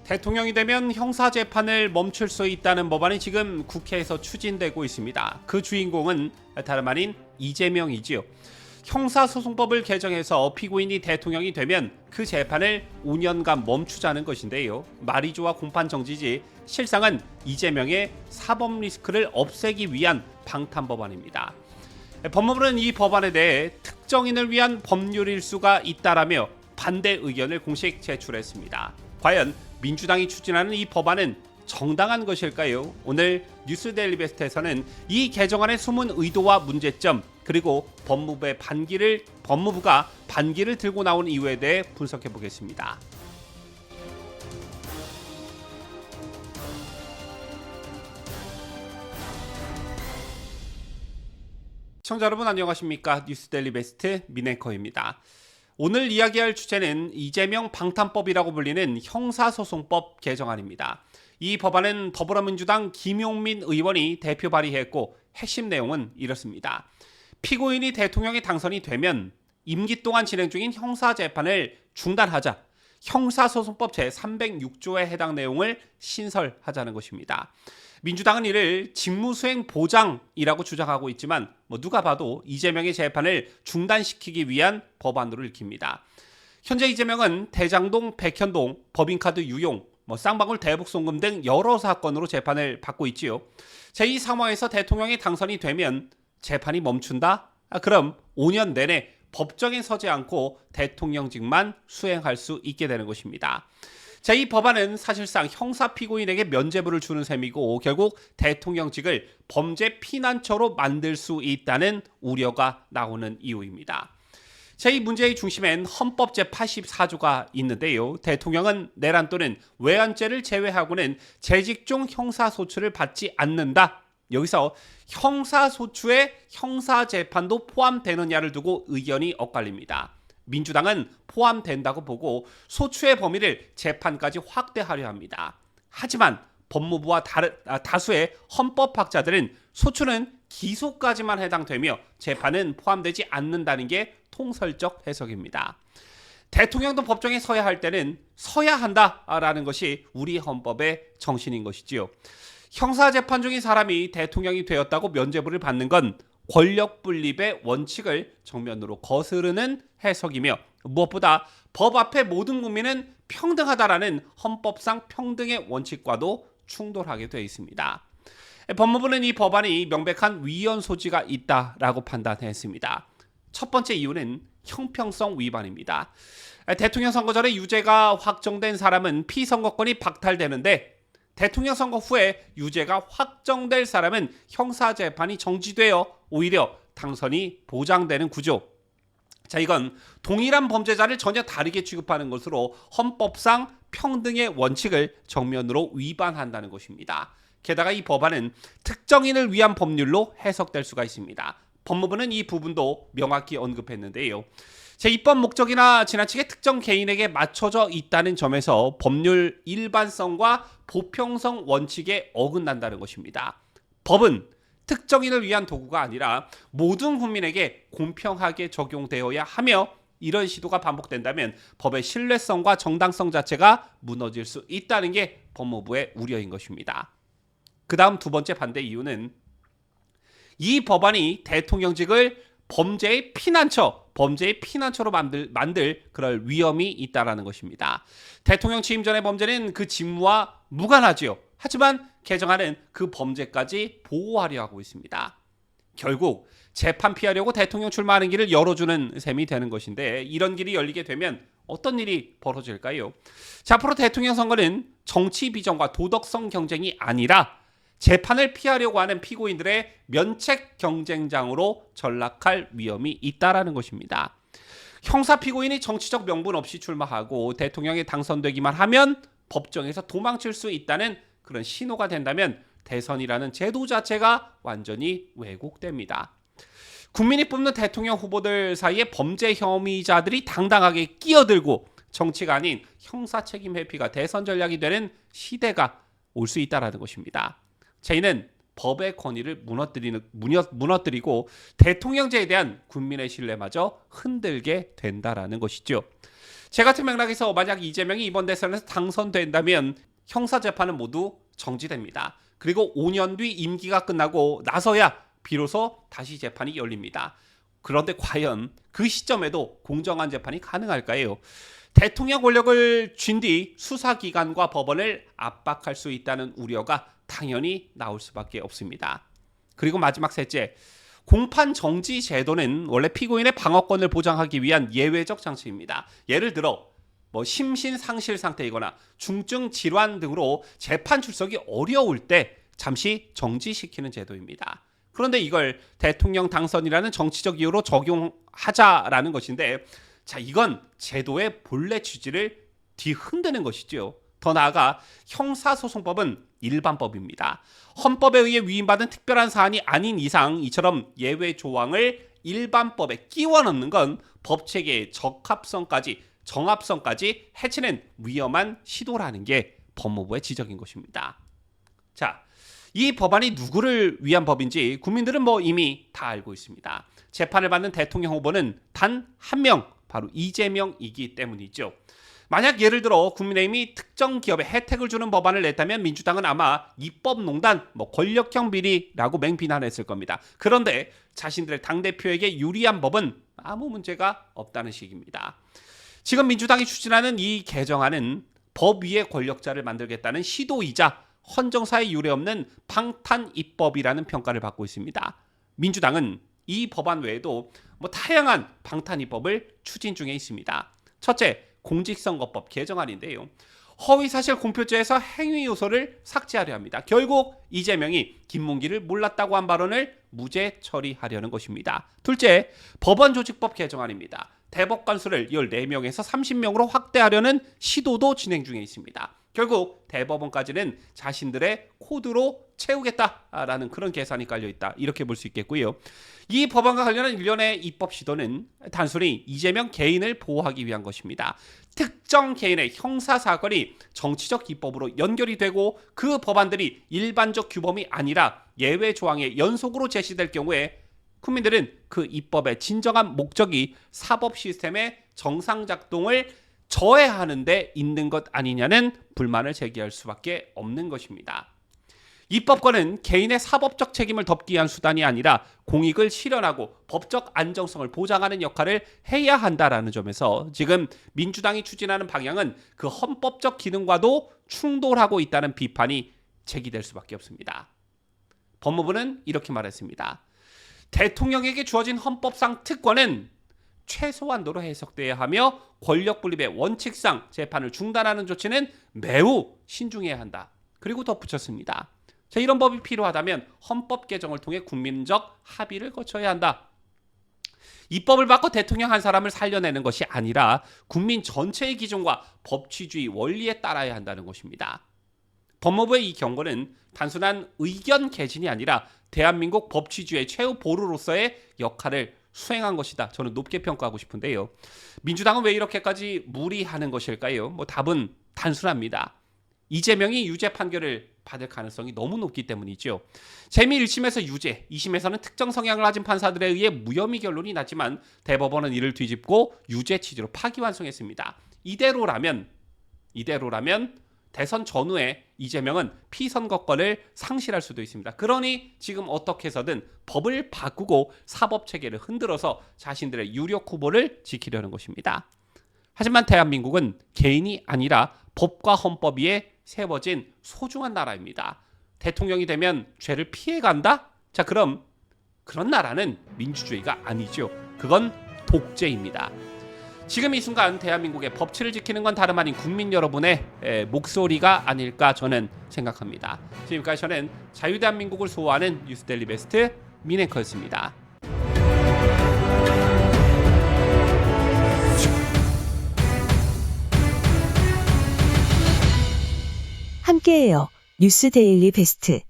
대통령이 되면 형사재판을 멈출 수 있다는 법안이 지금 국회에서 추진되고 있습니다. 그 주인공은 다름 아닌 이재명이지요. 형사소송법을 개정해서 피고인이 대통령이 되면 그 재판을 5년간 멈추자는 것인데요. 말이 좋아 공판 정지지 실상은 이재명의 사법 리스크를 없애기 위한 방탄법안입니다. 법무부는 이 법안에 대해 특정인을 위한 법률 일수가 있다라며 반대 의견을 공식 제출했습니다. 과연 민주당이 추진하는 이 법안은 정당한 것일까요? 오늘 뉴스데일리 베스트에서는 이 개정안의 숨은 의도와 문제점, 그리고 법무부가 반기를 들고 나온 이유에 대해 분석해 보겠습니다. 시청자 여러분 안녕하십니까? 뉴스데일리 베스트 민앵커입니다. 오늘 이야기할 주제는 이재명 방탄법이라고 불리는 형사소송법 개정안입니다. 이 법안은 더불어민주당 김용민 의원이 대표 발의했고 핵심 내용은 이렇습니다. 피고인이 대통령에 당선이 되면 임기 동안 진행 중인 형사재판을 중단하자, 형사소송법 제306조에 해당 내용을 신설하자는 것입니다. 민주당은 이를 직무수행 보장이라고 주장하고 있지만 누가 봐도 이재명의 재판을 중단시키기 위한 법안으로 읽힙니다. 현재 이재명은 대장동, 백현동, 법인카드 유용, 쌍방울 대북송금 등 여러 사건으로 재판을 받고 있지요. 이 상황에서 대통령이 당선이 되면 재판이 멈춘다? 그럼 5년 내내 법정에 서지 않고 대통령직만 수행할 수 있게 되는 것입니다. 이 법안은 사실상 형사 피고인에게 면죄부를 주는 셈이고 결국 대통령직을 범죄 피난처로 만들 수 있다는 우려가 나오는 이유입니다. 이 문제의 중심엔 헌법 제84조가 있는데요. 대통령은 내란 또는 외환죄를 제외하고는 재직 중 형사소추를 받지 않는다. 여기서 형사소추에 형사재판도 포함되느냐를 두고 의견이 엇갈립니다. 민주당은 포함된다고 보고 소추의 범위를 재판까지 확대하려 합니다. 하지만 법무부와 다수의 헌법학자들은 소추는 기소까지만 해당되며 재판은 포함되지 않는다는 게 통설적 해석입니다. 대통령도 법정에 서야 할 때는 서야 한다라는 것이 우리 헌법의 정신인 것이지요. 형사재판 중인 사람이 대통령이 되었다고 면죄부를 받는 건 권력 분립의 원칙을 정면으로 거스르는 해석이며 무엇보다 법 앞에 모든 국민은 평등하다라는 헌법상 평등의 원칙과도 충돌하게 되어 있습니다. 법무부는 이 법안이 명백한 위헌 소지가 있다라고 판단했습니다. 첫 번째 이유는 형평성 위반입니다. 대통령 선거 전에 유죄가 확정된 사람은 피선거권이 박탈되는데 대통령 선거 후에 유죄가 확정될 사람은 형사재판이 정지되어 오히려 당선이 보장되는 구조. 이건 동일한 범죄자를 전혀 다르게 취급하는 것으로 헌법상 평등의 원칙을 정면으로 위반한다는 것입니다. 게다가 이 법안은 특정인을 위한 법률로 해석될 수가 있습니다. 법무부는 이 부분도 명확히 언급했는데요. 입법 목적이나 지나치게 특정 개인에게 맞춰져 있다는 점에서 법률 일반성과 보편성 원칙에 어긋난다는 것입니다. 법은 특정인을 위한 도구가 아니라 모든 국민에게 공평하게 적용되어야 하며 이런 시도가 반복된다면 법의 신뢰성과 정당성 자체가 무너질 수 있다는 게 법무부의 우려인 것입니다. 그 다음 두 번째 반대 이유는 이 법안이 대통령직을 범죄의 피난처로 만들 그럴 위험이 있다라는 것입니다. 대통령 취임 전의 범죄는 그 직무와 무관하지요. 하지만 개정안은 그 범죄까지 보호하려 하고 있습니다. 결국 재판 피하려고 대통령 출마하는 길을 열어주는 셈이 되는 것인데 이런 길이 열리게 되면 어떤 일이 벌어질까요? 앞으로 대통령 선거는 정치 비전과 도덕성 경쟁이 아니라 재판을 피하려고 하는 피고인들의 면책 경쟁장으로 전락할 위험이 있다라는 것입니다. 형사 피고인이 정치적 명분 없이 출마하고 대통령에 당선되기만 하면 법정에서 도망칠 수 있다는 그런 신호가 된다면 대선이라는 제도 자체가 완전히 왜곡됩니다. 국민이 뽑는 대통령 후보들 사이에 범죄 혐의자들이 당당하게 끼어들고 정치가 아닌 형사 책임 회피가 대선 전략이 되는 시대가 올 수 있다는 것입니다. 이는 법의 권위를 무너뜨리고 대통령제에 대한 국민의 신뢰마저 흔들게 된다라는 것이죠. 제 같은 맥락에서 만약 이재명이 이번 대선에서 당선된다면 형사재판은 모두 정지됩니다. 그리고 5년 뒤 임기가 끝나고 나서야 비로소 다시 재판이 열립니다. 그런데 과연 그 시점에도 공정한 재판이 가능할까요? 대통령 권력을 쥔 뒤 수사기관과 법원을 압박할 수 있다는 우려가 당연히 나올 수밖에 없습니다. 그리고 마지막 셋째, 공판 정지 제도는 원래 피고인의 방어권을 보장하기 위한 예외적 장치입니다. 예를 들어 심신 상실 상태이거나 중증 질환 등으로 재판 출석이 어려울 때 잠시 정지시키는 제도입니다. 그런데 이걸 대통령 당선이라는 정치적 이유로 적용하자라는 것인데, 자, 이건 제도의 본래 취지를 뒤흔드는 것이죠. 더 나아가 형사소송법은 일반법입니다. 헌법에 의해 위임받은 특별한 사안이 아닌 이상 이처럼 예외 조항을 일반법에 끼워 넣는 건 법체계의 적합성까지 정합성까지 해치는 위험한 시도라는 게 법무부의 지적인 것입니다. 자, 이 법안이 누구를 위한 법인지 국민들은 이미 다 알고 있습니다. 재판을 받는 대통령 후보는 단 한 명, 바로 이재명이기 때문이죠. 만약 예를 들어 국민의힘이 특정 기업에 혜택을 주는 법안을 냈다면 민주당은 아마 입법농단, 권력형 비리라고 맹비난했을 겁니다. 그런데 자신들의 당대표에게 유리한 법은 아무 문제가 없다는 식입니다. 지금 민주당이 추진하는 이 개정안은 법 위의 권력자를 만들겠다는 시도이자 헌정사에 유례없는 방탄 입법이라는 평가를 받고 있습니다. 민주당은 이 법안 외에도 다양한 방탄 입법을 추진 중에 있습니다. 첫째, 공직선거법 개정안인데요. 허위사실 공표죄에서 행위 요소를 삭제하려 합니다. 결국 이재명이 김문기를 몰랐다고 한 발언을 무죄 처리하려는 것입니다. 둘째, 법원조직법 개정안입니다. 대법관 수를 14명에서 30명으로 확대하려는 시도도 진행 중에 있습니다. 결국 대법원까지는 자신들의 코드로 채우겠다라는 그런 계산이 깔려있다, 이렇게 볼 수 있겠고요. 이 법안과 관련한 일련의 입법 시도는 단순히 이재명 개인을 보호하기 위한 것입니다. 특정 개인의 형사사건이 정치적 입법으로 연결이 되고 그 법안들이 일반적 규범이 아니라 예외 조항의 연속으로 제시될 경우에 국민들은 그 입법의 진정한 목적이 사법 시스템의 정상 작동을 저해하는 데 있는 것 아니냐는 불만을 제기할 수밖에 없는 것입니다. 입법권은 개인의 사법적 책임을 덮기 위한 수단이 아니라 공익을 실현하고 법적 안정성을 보장하는 역할을 해야 한다라는 점에서 지금 민주당이 추진하는 방향은 그 헌법적 기능과도 충돌하고 있다는 비판이 제기될 수밖에 없습니다. 법무부는 이렇게 말했습니다. 대통령에게 주어진 헌법상 특권은 최소한도로 해석돼야 하며 권력 분립의 원칙상 재판을 중단하는 조치는 매우 신중해야 한다. 그리고 덧붙였습니다. 자, 이런 법이 필요하다면 헌법 개정을 통해 국민적 합의를 거쳐야 한다. 입법을 바꿔 대통령 한 사람을 살려내는 것이 아니라 국민 전체의 기준과 법치주의 원리에 따라야 한다는 것입니다. 법무부의 이 경고는 단순한 의견 개진이 아니라 대한민국 법치주의의 최후 보루로서의 역할을 수행한 것이다. 저는 높게 평가하고 싶은데요. 민주당은 왜 이렇게까지 무리하는 것일까요? 답은 단순합니다. 이재명이 유죄 판결을 받을 가능성이 너무 높기 때문이죠. 재미 1심에서 유죄, 2심에서는 특정 성향을 가진 판사들에 의해 무혐의 결론이 났지만 대법원은 이를 뒤집고 유죄 취지로 파기환송했습니다. 이대로라면 대선 전후에 이재명은 피선거권을 상실할 수도 있습니다. 그러니 지금 어떻게 해서든 법을 바꾸고 사법체계를 흔들어서 자신들의 유력 후보를 지키려는 것입니다. 하지만 대한민국은 개인이 아니라 법과 헌법 위에 세워진 소중한 나라입니다. 대통령이 되면 죄를 피해간다? 자, 그럼 그런 나라는 민주주의가 아니죠. 그건 독재입니다. 지금 이 순간 대한민국의 법치를 지키는 건 다름 아닌 국민 여러분의 목소리가 아닐까 저는 생각합니다. 지금까지 저는 자유대한민국을 수호하는 뉴스데일리 베스트 민앵커였습니다. 함께해요. 뉴스데일리 베스트.